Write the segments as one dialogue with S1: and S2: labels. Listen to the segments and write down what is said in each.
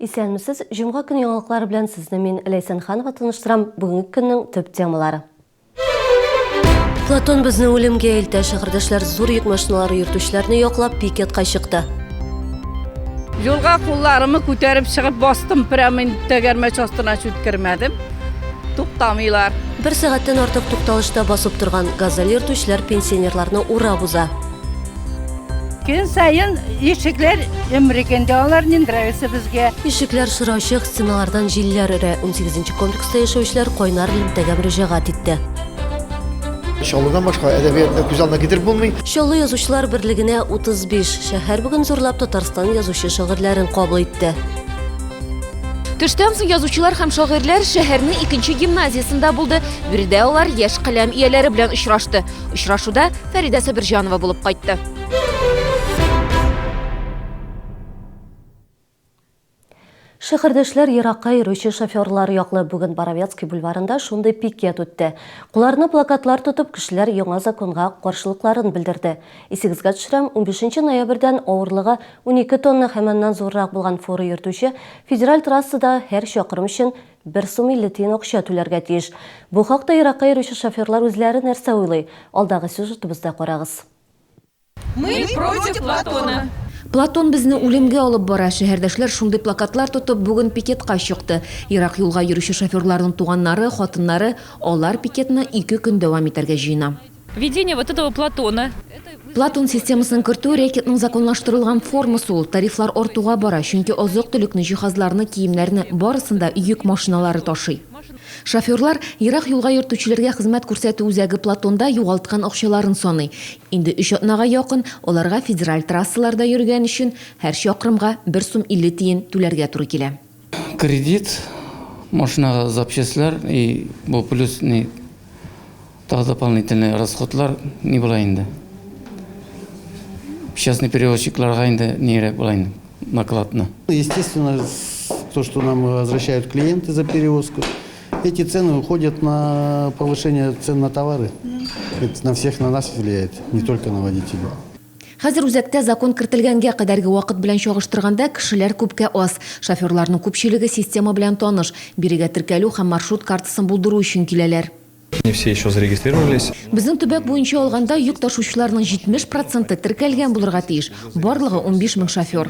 S1: Исәнмесез, Жұмға күн яңалыклары белән сезне мин Ләйсән Ханова таныштырам. Бүгенге көннең төп темалары. Платон безне үлемгә илтә, шәһәрдәшләр зур йөк машиналары йөртүчеләрне яклап пикетка чыкты.
S2: Yolga kullarımı көтеріп шығып бастым, прямо тәгәрмәч астына чүткермәдем. Туктамыйлар.
S1: Бер сәгатьтән артык тукталышта басып торган газель йөртүчеләр пенсионерларны урап уза.
S3: Көн сайын ишекләр өмрегендә алар не нравится безгә.
S1: Ишекләр шыраучык стеналардан җилләр өрә. 18-нче комплекста яшәүчеләр кайнар элемтәгә мөрәҗәгать итте.
S4: Шаллыдан башка әдәбиятны күз алдына китереп булмый.
S1: Шаллы язучылар берлегенә 35 шәһәр бүген зурлап Татарстан язучы шагыйрьләрен кабул итте.
S5: Төштән соң язучылар һәм шагыйрьләр шәһәрнең 2нче гимназиясендә булды. Биредә алар яшь каләм ияләре белән очрашты. Очрашуда Фәридә Сабирҗанова булып кайтты.
S1: Шәһәрдәшләр еракка йөрүче шоферлар яклы бүген Боровецкий бульварында шундый пикет үтте. Кулларны плакатлар тотып, кешеләр яңа законга каршылыкларын белдерде. Исегезгә төшерәм, 15 ноябрьдән авырлыгы 12 тонна һәммәннән зуррак булган фуры йөртүче федераль трассада һәр чакрым өчен 1 сум 50 тиен акча түләргә тиеш. Бу хакта еракка йөрүче шоферлар үзләре нәрсә уйлый? Алдагы сюжетыбызда карагыз.
S6: Мы против Платона.
S5: Платон безне үлемгә алып бара. Шәһәрдәшләр шундый плакатлар тотып бүген пикетка чыкты. Ерак юлга йөрүче шоферларның туганнары, хатыннары алар пикетны 2 көн дәвам итәргә җыена.
S6: Введение вот этого Платона.
S5: Платон системасын кертү рәкетнең законлаштырылган формасы ул. Тарифлар артуга бара, чөнки азык-төлекне, җиһазларны, киемнәрне барысында йөк машиналары ташый. Шоферлар ерак юлга йөртүчеләргә хезмәт күрсәтү үзәге Платонда югалткан акчаларын саный. Инде 3 атнага якын аларга федераль трассаларда йөргән өчен һәр чакрымга 1 сум 50 тиен түләргә туры килә.
S7: Кредит, машинага запчастлар и бу плюс не дополнительные расходлар не була инде. Частный перевозчикларга инде нерәк була инде накладно.
S8: Естественно, то, что нам возвращают клиенты за перевозку, эти цены уходят на повышение цен на товары. Это на всех на нас влияет, не только на водителей.
S5: Хәзер үзәктә закон кертелгәнгә кадәрге вакыт белән чагыштырганда кешеләр күпкә аз. Шоферларның күпчелеге система белән таныш, бирегә теркәлү һәм маршрут картасын булдыру өчен киләләр.
S9: Не все еще зарегистрировались.
S5: Безнең төбәк буенча алганда йөк ташучыларның 70% теркәлгән булырга тиеш. Барлыгы 15 мең шофер.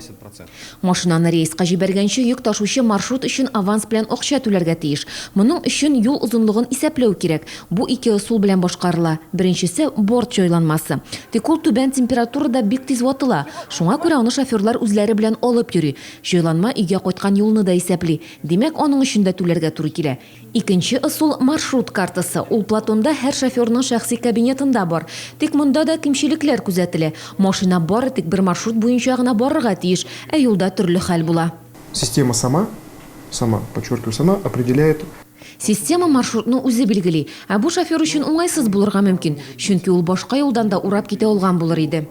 S5: Машинаны рейска җибәргәнче йөк ташучы маршрут өчен аванс белән акча түләргә тиеш. Моның өчен юл озынлыгын исәпләү кирәк. Бу 2 ысул белән башкарыла. Беренчесе борт җайланмасы. Тик ул түбән температурада бик тиз ватыла. Шуңа күрә аны шоферлар үзләре белән алып йөри. Җайланма өйгә кайткан юлны да исәпли. Димәк, аның өчен дә түләргә туры килә. Икенче ысул маршрут картасы. Ул Платонда һәр шоферның шәхси кабинетында бар. Тик монда да кимчелекләр күзәтелә. Машина бары тик бер маршрут буенча гына барырга тиеш, ә юлда төрле хәл була.
S9: Система сама, подчеркиваю, сама определяет.
S5: Система маршрутны үзе билгели, ә бу шофер өчен уңайсыз булырга мөмкин, чөнки ул башка юлдан да урап китә алган булыр иде.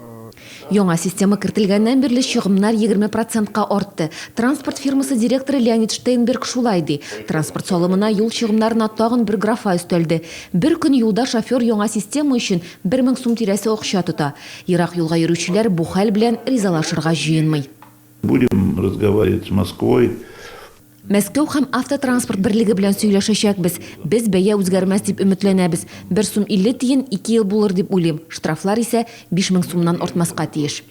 S5: Яңа система кертелгәннән бирле чыгымнар 20%-ка артты. Транспорт фирмасы директоры Леонид Штейнберг шулай ди. Транспорт салымына юл чыгымнарына тагын бер графа өстәлде. Бер көн юлда шофер яңа система өчен 1000 сум тирәсе акча тота. Ерак юлга йөрүчеләр бу хәл белән ризалашырга җыенмый.
S10: Будем разговаривать с Москвой.
S5: Мәскәү һәм автотранспорт берлеге белән сөйләшәчәкбез. Без бәя үзгәрмәс дип өметләнәбез. 1 сум 50 тиен 2 ел булыр дип уйлыйм. Штрафлар исә 5000 сумнан артмаска тиеш.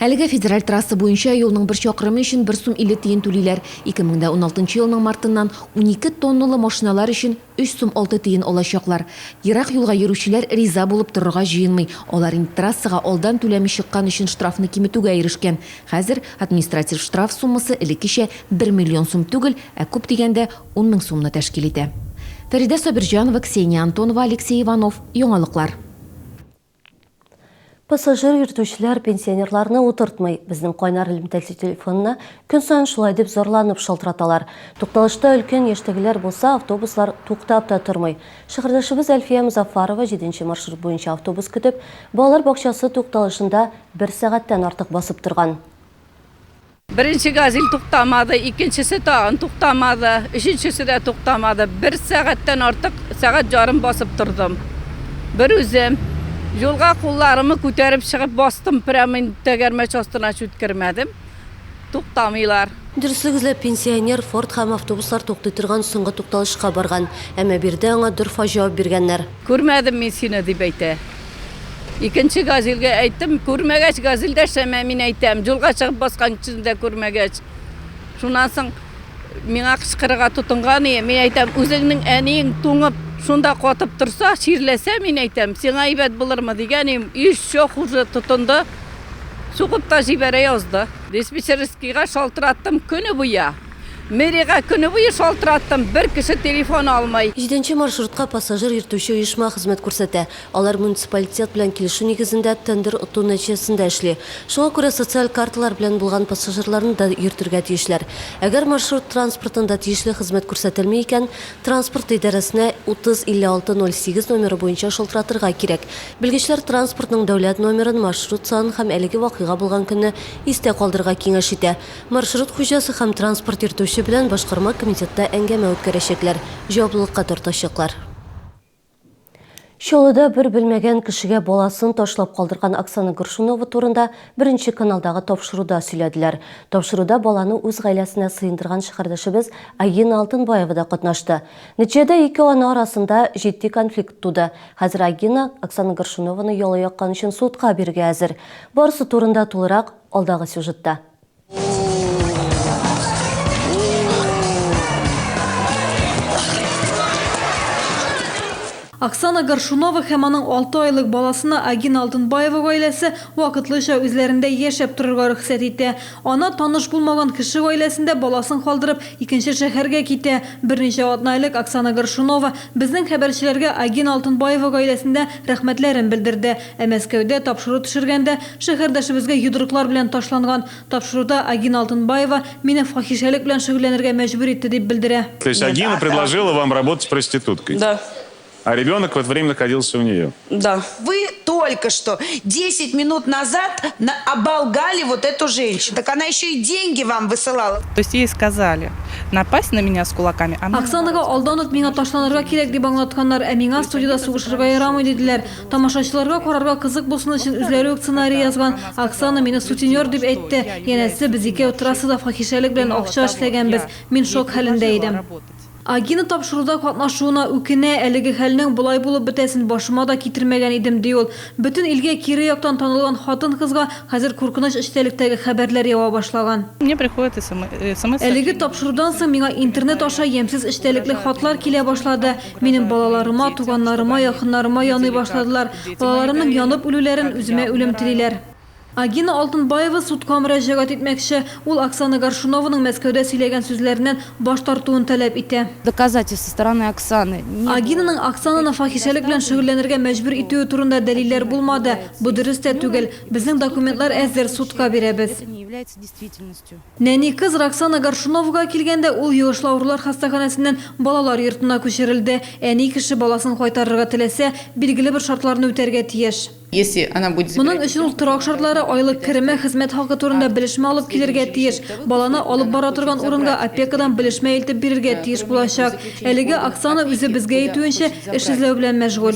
S5: Әлегә федераль трасса буенча юлның 1 чакрымы өчен 1 сум 50 тиен түлиләр. 2016 елның мартыннан 12 тонналы машиналар өчен 3 сум 6 тиен алачаклар. Ерак юлга йөрүчеләр риза булып торырга җыенмый. Алар инде трассага алдан түләми чыккан өчен штрафны киметүгә ирешкән. Хәзер административ штраф суммасы элеккечә 1 миллион сум түгел, ә күп дигәндә 10 мең сумны тәшкил итә. Фәридә Сабирҗанова, Ксения Антонова, Алексей Иванов. Яңалыклар.
S1: Пассажир йөртүчеләр пенсионерларны утыртмый. Безнең кайнар элемтәсе телефонына көн сайын шулай дип зарланып шалтыраталар. Тукталышта өлкән яшьтәгеләр булса, автобуслар туктап та тормый. Шәһәрдәшебез Әлфия Музафарова 7нче маршрут буенча автобус көтеп, балалар бакчасы тукталышында 1 сәгатьтән артык басып торган.
S2: Birinci газель туктамады, икенчесе тагын туктамады, өченчесе дә туктамады. 1 сәгатьтән артык, сәгать ярым басып тордым. Бер үзем Yolga kullarımı көтеріп шығып бастым, прямо тәгәрмәч астына чүткермәдем. Туктамыйлар.
S1: Дүрслігізлі пенсионер Форд һәм автобуслар тоқтай тұрған соңғы тоқталышқа барған. Әмі бірді аңа дұрфа жауап бергенлер.
S2: Көрмәдім мен сені деп әйті. Икенче газелге әйттім, көрмәгәч газелдә шәмә мин әйтәм. Жолға шығып басқан кішінде көрмәгәч. Шунан соң миңа қышқырыға тұтынған ие. Мен әйтәм, өзіңнің әнең туңып, шунда қотып тұрса, ширләсә, мен әйтәм, сен айбәт болырмы дегенім, еще хуже тұтынды. Суғып та жибәрә язды. Диспетчерскийға шалтыраттым күні бұя. Мериға күні бұйы шалтыраттым, бір кіші телефон алмай.
S1: 7-нче маршрутқа пассажир ертуші ұйышма қызмет көрсәтә. Алар муниципалитет белән килешү нигезендә тендер оту нәтиҗәсендә эшли. Шуңа күрә социаль карталар белән булган пассажирларны да йөртергә тиешләр. Әгәр маршрут транспортында тиешле хезмәт күрсәтелмәй икән, транспорт идарәсенә 305608 номеры буенча шалтыратырга кирәк. Белгечләр транспортның дәүләт номерын, маршрут санын һәм әлеге вакыйга булган көнне истә калдырырга киңәш итә. Маршрут хуҗасы һәм транспорт йөртүче белән башкарма комитетта әңгәмә үткәрәчәкләр, җаваплылыкка тартачаклар. Шолыда бер белмәгән кешегә баласын ташлап калдырган Оксана Горшунова турында беренче каналдагы тапшыруда сөйләделәр. Тапшыруда баланы үз гаиләсенә сыендырган шәһәрдәшебез Агина Алтынбаева да катнашты. Нәтиҗәдә ике ана арасында җитди конфликт туды. Хәзер Агина Оксана Горшунованы яла яккан өчен судка бирергә әзер. Барысы турында тулырак алдагы сюжетта.
S11: Оксана Горшунова һәм аның 6 айлык баласына Агина Алтынбаева гаиләсе вакытлыча үзләрендә яшәп торырга рөхсәт итә. Ана таныш булмаган кеше гаиләсендә баласын калдырып, икенче шәһәргә китә. Берничә атнайлык Оксана Горшунова безнең хәбәрчеләргә Агина Алтынбаева гаиләсендә рәхмәтләрен белдерде. Ә Мәскәүдә тапшыру төшергәндә шәһәрдәшебезгә йодрыклар белән ташланган. Тапшыруда Агина Алтынбаева мине фахишәлек белән шөгыльләнергә мәҗбүр итте дип белдерә.
S12: То есть Агина предложила вам работать проституткой?
S13: Да.
S12: А ребенок в это время находился у нее?
S13: Да.
S14: Вы только что 10 минут назад оболгали вот эту женщину. Так она еще и деньги вам высылала.
S15: То есть ей сказали напасть на меня с кулаками.
S11: Оксанага алданып миңа ташланырга кирәк дип аңлатканнар, ә миңа студияда сугышырга ярамый диделәр. Тамашачыларга карарга кызык булсын өчен үзләре үк сценарий язган. Оксана мине сутенер дип әйтте. Янәсе без икәү трассада фахишәлек белән акча эшләгәнбез. Мин шок хәлендә идем. Агина тапшыруда катнашуына үкенә, әлеге хәлнең булай булып бетәсен башыма да китермәгән идем ди ул. Бөтен илгә кире яктан танылган хатын кызга хәзер куркыныч эчтәлектәге хәбәрләр ява башлаган.
S15: Мне приходит СМС.
S11: Әлеге тапшырудан соң миңа интернет аша ямьсез эчтәлекле хатлар килә башлады. Минем балаларыма, туганнарыма, якыннарыма яный башладылар. Балаларымның янып үлүләрен үземә үлем телиләр. Агина Алтынбаева судка мөрәҗәгать итмәкче. Ул Оксана Горшунованың Мәскәүдә сөйләгән сүзләреннән баш тартуын таләп итә.
S13: Доказательства со стороны Оксаны.
S11: Агинаның Оксананы фахишәлек белән шөгыльләнергә мәҗбүр итүе турында дәлилләр булмады. Бу дөрес тә түгел. Безнең документлар әзер судка бирәбез. Нәни кыз Оксана Горшуновага килгәндә ул югышлаулар хастаханәсеннән балалар йортына күчерелде. Әни кеше баласын кайтарырга теләсә, билгеле бер шартларны үтәргә тиеш. Моның өчен ул торак шартлары айлык кереме, хезмәт хакы турында белешмә алып килергә тиеш. Баланы алып бара торган урынга опекадан белешмә илтеп бирергә тиеш булачак. Әлеге Оксана үзе безгә әйтүенчә эш эзләү белән мәшгуль.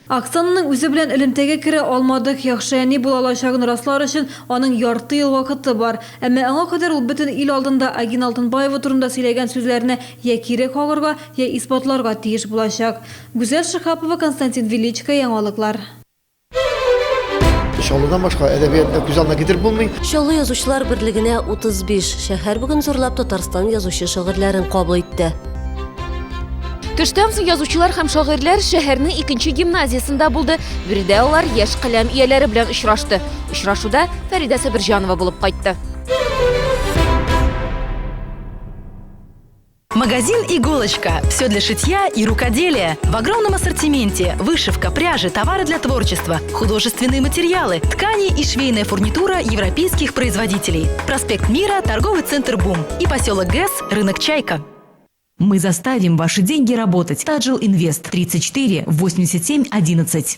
S11: Оксананың үзе белән элемтәгә керә алмадык. Яхшы әни була алачагын раслар өчен аның ярты ел вакыты бар. Әмма аңа кадәр ул бөтен ил алдында Агина Алтынбаева турында сөйләгән сүзләрне я кире кагырга, я исбатларга тиеш булачак. Гүзәл Шихапова, Константин Величко, яңалыклар.
S4: Шолыдан башка әдәбиятны күз алдына китереп булмый.
S1: Шолы язучылар берлегенә 35 шәһәр бүген зурлап Татарстан язучы шагыйрьләрен кабул итте.
S5: Төштән соң язучылар һәм шагыйрьләр шәһәрнең 2нче гимназиясендә булды. Биредә алар яшь каләм ияләре белән очрашты. Очрашуда Фәридә Сабирҗанова булып кайтты.
S16: Магазин «Иголочка». Все для шитья и рукоделия. В огромном ассортименте. Вышивка, пряжи, товары для творчества, художественные материалы, ткани и швейная фурнитура европейских производителей. Проспект Мира, торговый центр «Бум» и поселок ГЭС, рынок «Чайка».
S17: Мы заставим ваши деньги работать. Таджил Инвест 34 87 11.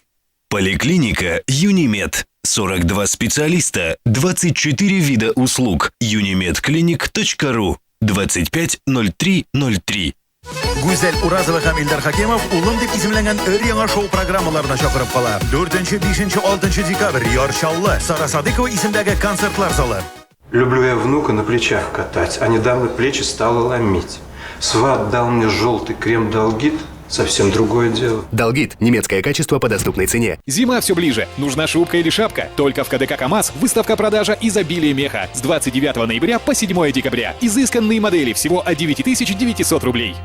S18: Поликлиника «Юнимед». 42 специалиста, 24 вида услуг. unimedclinic.ru 250303.
S19: Гүзәл Уразова һәм Илдар Хакимов улым дип исемләнгән өр-яңа шоу программаларына чакырып кала. 4-5-6 декабрь Ярчаллы Сара Садыкова исемдәге концертлар залы.
S20: Люблю я внука на плечах катать, а недавно плечи стало ломить. Сват дал мне желтый крем «Долгит», совсем другое дело.
S21: «Долгит» – немецкое качество по доступной цене.
S22: Зима все ближе. Нужна шубка или шапка? Только в КДК КАМАЗ выставка-продажа «Изобилие меха» с 29 ноября по 7 декабря. Изысканные модели всего от 9900 рублей.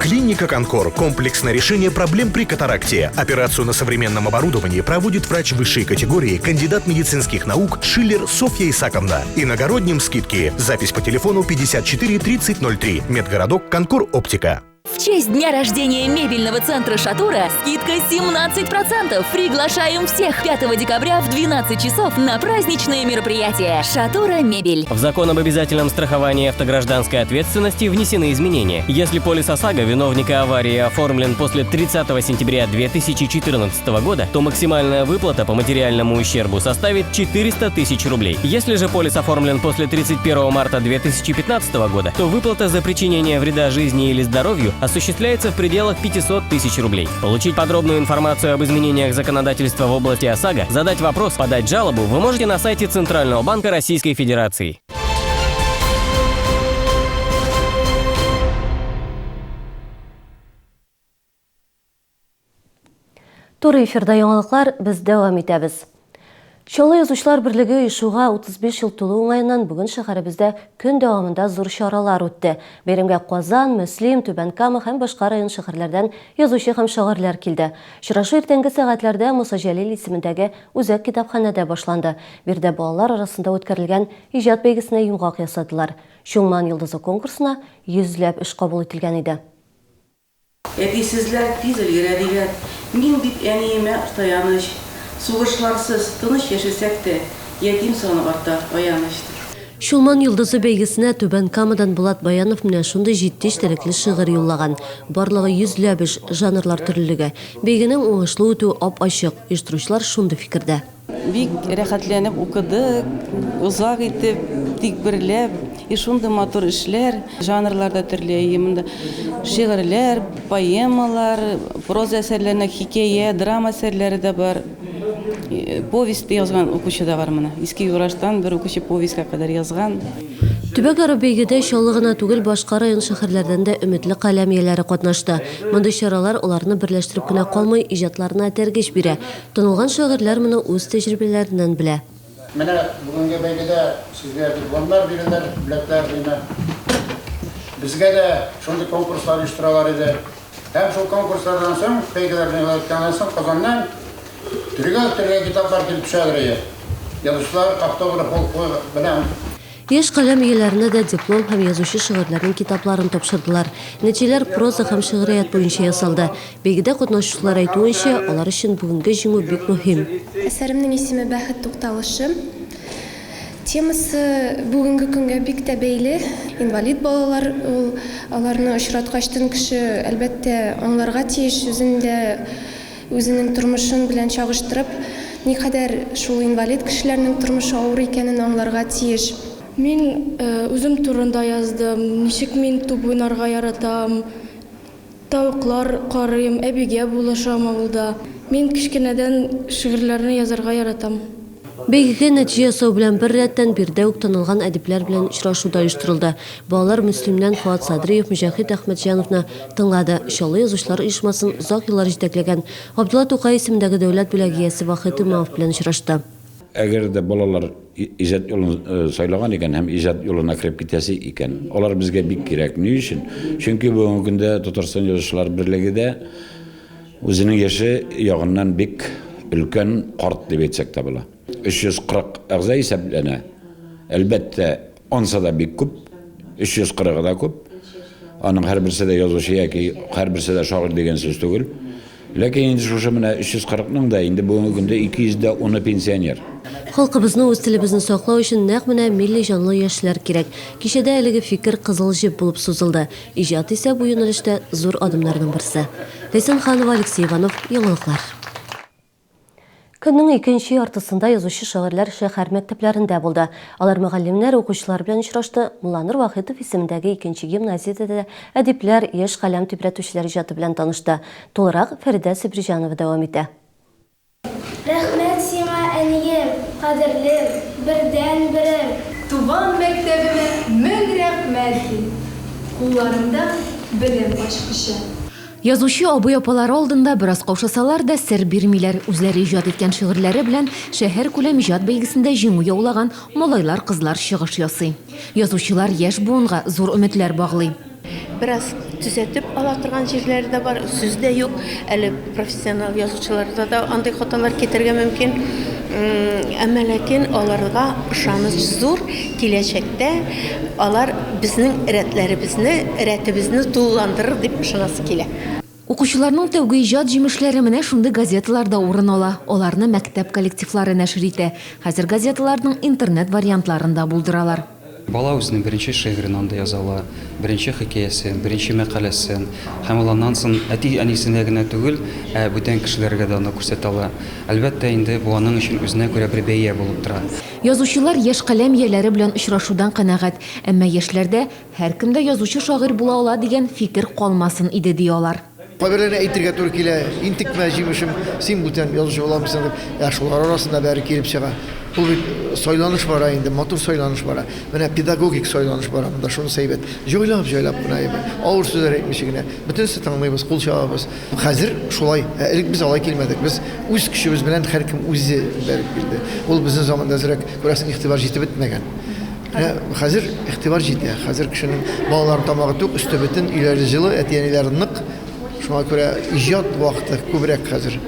S19: Клиника «Конкор» – комплексное решение проблем при катаракте. Операцию на современном оборудовании проводит врач высшей категории, кандидат медицинских наук Шиллер Софья Исаковна. Иногородним скидки. Запись по телефону 54 3003. Медгородок «Конкор Оптика».
S23: В честь дня рождения мебельного центра «Шатура» скидка 17%. Приглашаем всех 5 декабря в 12 часов на праздничное мероприятие «Шатура Мебель».
S24: В закон об обязательном страховании автогражданской ответственности внесены изменения. Если полис ОСАГО виновника аварии оформлен после 30 сентября 2014 года, то максимальная выплата по материальному ущербу составит 400 тысяч рублей. Если же полис оформлен после 31 марта 2015 года, то выплата за причинение вреда жизни или здоровью осуществляется в пределах 500 тысяч рублей. Получить подробную информацию об изменениях законодательства в области ОСАГО, задать вопрос, подать жалобу вы можете на сайте Центрального банка Российской Федерации.
S1: Туры эфирда яңалыклар, без дәвам итәбез. Чаллы язучылар берлеге оешуга 35 ел тулу уңайыннан бүген шәһәребездә көн дәвамында зур чаралар үтте. Бәйрәмгә Казан, Мөслим, Түбән-Кама һәм башка район шәһәрләрдән язучы һәм шагыйрьләр килде. Чырашу иртәнге сәгатьләрдә Муса Җәлил исемендәге үзәк китапханәдә башланды. Бердә балалар арасында үткәрелгән иҗат бәйгесенә йомгак ясадылар. Чуңман йолдызы конкурсына 100ләп эш кабул ителгән иде.
S25: Әтисезләр тиз өлгерәдиләр. Мин бит әниемә таяныч. Сугышларсыз тыныч яшәсәк тә, ятим саны арта, аяныштыр.
S1: Чулман йолдызы бәйгесенә Түбән-Камадан Булат Баянов менә шундый җитди эчтәлекле шигырь юллаган. Барлыгы 100ләп эш жанрлар төрлелеге. Бәйгенең уңышлы үтүе ап-ачык. Оештыручылар шундый фикердә.
S25: Бик рәхәтләнеп укыдык, узак итеп, тик берләп, шундый матур эшләр, жанрларда төрле, монда шигырьләр, поэмалар, проза әсәрләре, хикәя, драма әсәрләре дә бар. Повесть язган укучы да бар моны. Иске юраштан бер укучы повестька кадәр язган.
S1: Төбәк-ара бәйгедә Чаллы гына түгел, башка район шәһәрләрдән дә өметле каләм ияләре катнашты. Мондый чаралар аларны берләштереп кенә калмый, иҗатларына тәргеш бирә. Танылган шагыйрьләр моны үз тәҗрибәләреннән белә.
S26: Менә бүгенге бәйгедә сезгә дипломнар бирәләр, бүләкләр бирә. Безгә дә шундый конкурслар оештыралар иде. Һәм шул конкурслардан соң, бәйгеләрдән үткәннән соң Казаннан төргә китаплар килеп төшәдер. Язучылар автограф белән
S1: Яшь каләм ияләренә дә диплом һәм язучы шигырьләрнең китапларын тапшырдылар. Нәтиҗәләр проза һәм шигърият буенча ясалды. Бәйгедә катнашучылар әйтүенчә, алар өчен бүгенге җиңү бик мөһим.
S27: Әсәремнең исеме Бәхет тукталышы. Темасы бүгенге көнгә бик тә бәйле. Инвалид балалар, аларны очраткачтан кеше әлбәттә аңларга тиеш, үзенең тормышын белән чагыштырып, никадәр шул инвалид кешеләрнең тормышы авыр икәнен аңларга тиеш.
S28: Мин үзем турында яздым, ничек мин туп уйнарга яратам, тавыклар карыйм, әбигә булышам авылда. Мин кичкенәдән шигырьләрне язарга яратам.
S1: Бәйгегә нәтиҗә ясау белән бер рәттән биредә үк танылган әдипләр белән очрашу да оештырылды. Балалар Мөслимнән Фуат Садриев, Мөҗәһит Әхмәтҗановны тыңлады. Чаллы язучылар оешмасын озак еллар җитәкләгән Габдулла Тукай исемендәге дәүләт бүләге иясе Вахит Имамов белән очрашты.
S29: Әгәр дә балалар иҗат юлын сайлаган икән һәм иҗат юлына кирип китәсе икән, алар безгә бик кирәк. Ни өчен? Чөнки бүгенге көндә Татарстан язучылар берлегендә үзенең яше ягыннан бик өлкән карт дип әйтсәк тә була. 340 әгъза исәпләнә. Әлбәттә, анса да бик күп, 340 да күп. Аның һәрберсе дә язучы яки һәрберсе дә шагыйрь дигән сүз түгел. Ләкин инде шушы менә 340-ның да инде бүгенге көндә 210 пенсионер.
S1: Халкыбызны, үз телебезне саклау өчен нәкъ менә милли җанлы яшьләр кирәк. Кичәдә әлеге фикер кызыл җеп булып сузылды. Иҗат исә бу юнәлештә зур адымнарның берсе. Ләйсән Ханова, Алексей Иванов, яңалыклар. Көннең икенче яртысында язучы шагыйрьләр шәһәр мәктәпләрендә булды. Алар мөгаллимнәр, укучылар белән очрашты. Мулланыр Вахитов исемендәге 2нче гимназиядә дә әдипләр, яшь каләм тибрәтүчеләр иҗаты белән танышты. Тулырак Фәридә Сибрижанова дәвам итә.
S30: Рәхмәт сиңа, әнием, кадерлем, бердән-берем.
S28: Туган мәктәбемә мең рәхмәт. Кулларында белем ачкычы.
S5: Язучы абый-апалары алдында бераз каушасалар да сер бирмиләр. Үзләре иҗат иткән шигырьләре белән шәһәр күләм иҗат бәйгесендә җиңү яулаган малайлар, кызлар чыгыш ясый. Язучылар яшь буынга зур өметләр баглый.
S2: Biraz düzeltip alattırgan yerleri de var. Süzde yok. Әле профессионал yazıcılarda da андай хаталар кетергә мөмкин. Әмма ләкин аларга ышаныч зур. Киләчәктә алар безнең рәтебезне тулыландырыр дип ышанасы килә.
S5: Укучыларның тәүге иҗат җимешләре менә шундый газеталарда урын ала. Аларны мәктәп коллективлары нәшер итә. Хәзер газеталарның интернет вариантларында булдыралар.
S3: Бала үзенең беренче шигырен анда язала, беренче хикәясен, беренче мәкаләсен, һәм аннан соң әти-әнисенә генә түгел, бүтән кешеләргә дә аны күрсәтә ала. Әлбәттә инде бу аның өчен үзенә күрә бер бәя булып тора.
S5: Язучылар яшь каләм ияләре белән очрашудан канәгать, әмма яшьләрдә һәркем дә язучы шагыйрь була ала дигән фикер калмасын иде ди алар.
S4: Каберләрне әйтергә туры килә. Интекмә җимешем, син бүтән язучы буламсың дип, шулар арасында бәре килеп чыга. Ул бит сайланыш бара инде, матур сайланыш бара. Менә педагогик сайланыш бара. Монда шуны сәйбәт. Җойлап менә авыр сүзләр әйтмичә генә. Бөтенсе таңлыйбыз, кул чабабыз. Хәзер шулай. Элек без алай килмәдек. Без үз көчебез белән һәркем үзе бәреп бирде. Ул безнең заманда зрәк күрәсең игътибар җитеп бетмәгән. Хәзер игътибар җитә. Хәзер кешенең балаларын тамагы тук, өсте бөтен, өйләре җылы, әти-әниләре нык. Шуңа күрә иҗат вакыты күбрәк хәзер.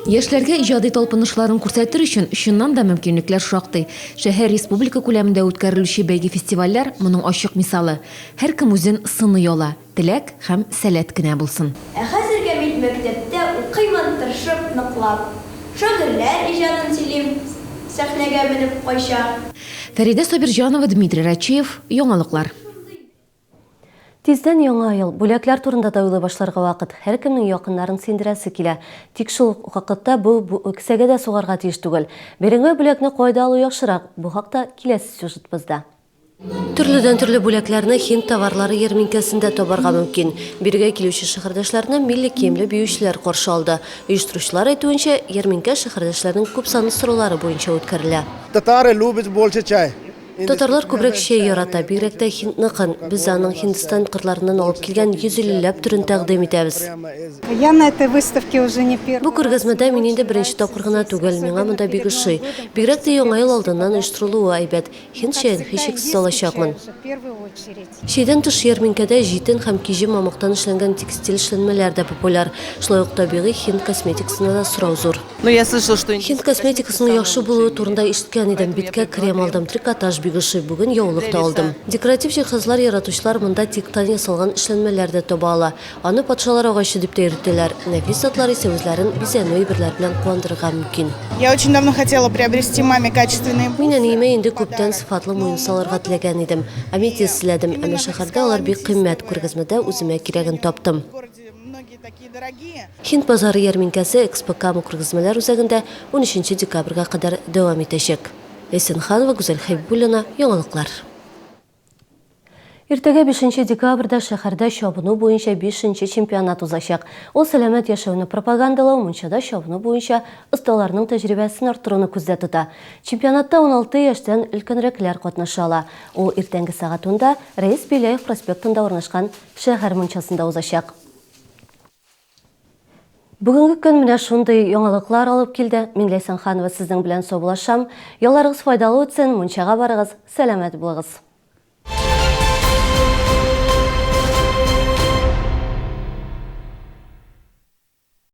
S5: Яшьләргә иҗади талпынышларын күрсәтер өчен чыннан да мөмкинлекләр шактый. Шәһәр республика күләмендә үткәрелүче бәйге-фестивальләр моның ачык мисалы. Һәркем үзен сыный ала, теләк һәм сәләт кенә булсын.
S28: Хәзергә мин мәктәптә укыймын тырышып, ныклап. Шагыйрьләр иҗатын сөйлим, сәхнәгә менеп кайша.
S5: Фәридә Сабирҗанова, Дмитрий Рачиев, Яңалыклар.
S1: Тиздән яңа ел. Бүләкләр турында да уйлый башларга вакыт. Һәркемнең якыннарын синдерәсе килә. Тик шул вакытта бу кесәгә дә сугарга тиеш түгел. Биреңгә бүләкне кайда алу яхшырак? Бу хакта киләсе сюжетыбызда. Төрледән төрле бүләкләрне Hind товарлары ярминкәсендә табарга мөмкин. Биргә килүче шәһәрдәшләрне милли киемле биючеләр каршы алды. Оештыручылар әйтүенчә, ярминкә шәһәрдәшләрнең күп санлы сораулары буенча үткәрелә.
S6: Татары любят больше чай.
S1: Татарлар күбрәк чәй ярата, бигрәк тә хиндныкын. Без аның Һиндстан кырларыннан алып килгән 150ләп төрен тәкъдим итәбез.
S7: Я на этой выставке уже не первый.
S1: Бу күргәзмәдә мин инде беренче тапкыр гына түгел, миңа монда бик ошый. Бигрәк тә яңа ел алдыннан оештырылуы әйбәт. Һинд чәен һичшиксез алачакмын. Чәйдән тыш ярминкәдә җитен һәм киҗи мамыктан эшләнгән текстиль эшләнмәләр дә популяр. Шулай ук табигый Һинд косметикасына да сорау зур. Һинд косметикасының яхшы булуы турында ишеткән идем. Биткә крем алдым, трикотаж бик ошый. Бүген яулыкта алдым. Декоратив җиһазлар яратучылар монда тиктан ясалган эшләнмәләр дә таба ала. Аны патшалар агачы дип тә йөртәләр. Нәфис затлар исә үзләрен бизәнү әйберләр белән куандырырга мөмкин.
S7: Я очень давно хотела приобрести маме качественные.
S1: Мин әниемә инде күптән сыйфатлы муен салырга теләгән идем. Аметист селәдем, әмма шәһәрдә алар бик кыйммәт. Күргәзмәдә үземә кирәген таптым. Һинд базары ярминкәсе Экспокам күргәзмәләр үзәгендә 13 декабрьгә кадәр дәвам итәчәк. Эсенханова, Гүзәл Хәйбуллина, Яңалыклар. Иртәгә 5 декабрьдә шәһәрдә чабыну буенча 5-нче чемпионат узачак. Ул сәламәт яшәүне пропагандалау, мунчада чабыну буенча осталарның тәҗрибәсен арттыруны күздә тота. Чемпионатта 16 яшьтән өлкәнрәкләр катнаша ала. Ул иртәнге сагат 10-да Рәис Биләев проспектында урнашкан шәһәр мунчасында узачак. Бүгенге көн менә шундый яңалыклар алып килде. Мин Ләйсән Ханова сезнең белән саубулашам. Ялларыгыз файдалы үтсен, мунчага барыгыз, сәламәт булыгыз.